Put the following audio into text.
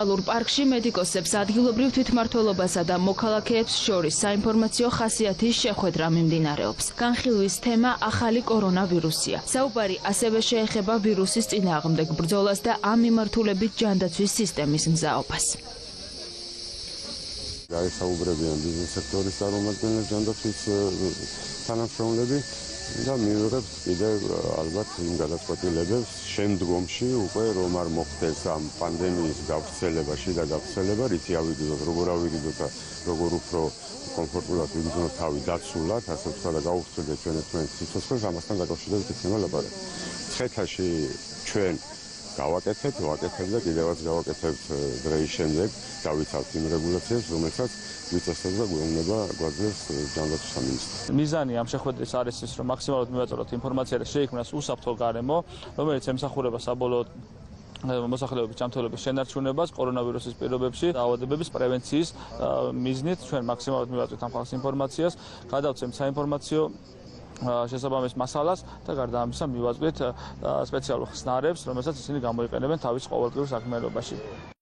პარკში მედიკოსებს ადგილობრივ თვითმმართველობასა და მოქალაქეებს შორის საინფორმაციო ხასიათის შეხვედრა მიმდინარეობს. განხილვის თემა ახალი კორონავირუსია. საუბარი ასევე შეეხება ვირუსის წინააღმდეგ ბრძოლას და ამ მიმართულებით ჯანდაცვის სისტემის მზაობას. გაისაუბრებიან ბიზნეს სექტორის წარმომადგენლებს, ჯანდაცვის თანამშრომლები და მივიღებთ კიდევ ალბათ იმ გადაწყვეტილებებს შემდგომში უკვე რომ არ მოხდეს ამ პანდემიის გავრცელება, შიდა გავრცელება, რითი ავიდოდოთ, როგორ ავიდოდოთ და როგორ უფრო კომფორტულად ვიგრძნოთ თავი დაცულად, ასე ვთქვა და გაუხსნათ ჩვენ ერთმანეთს სიცოცხლეს, ამასთან დაკავშირებით იქნება ლაპარაკი. ცხეთაში ჩვენ გავაკეთებთ და კიდევაც გავაკეთებთ დღეის შემდეგ, დავიცავთ იმ რეგულაციებს, რომელსაც ვიცესებს და გვეუბნება გვაძლევს ჯანდაცვის სამინისტრო. მიზანი ამ შეხვედრის არის ის, რომ მაქსიმალურად მივაწოდოთ ინფორმაცია და შეიქმნას უსაფრთხო გარემო, რომელიც ემსახურება საბოლოოდ მოსახლეობის ჯანმრთელობის შენარჩუნებას კორონავირუსის პირობებში, დაავადებების პრევენციის მიზნით ჩვენ მაქსიმალურად მივაწოდოთ ამ ხალხს ინფორმაციას, გადავცემთ საინფორმაციო შესაბამის მასალას და გარდა ამისა მივაწვდით სპეციალურ ხსნარებს, რომელსაც ისინი გამოიყენებენ თავის ყოველდღიურ საქმიანობაში.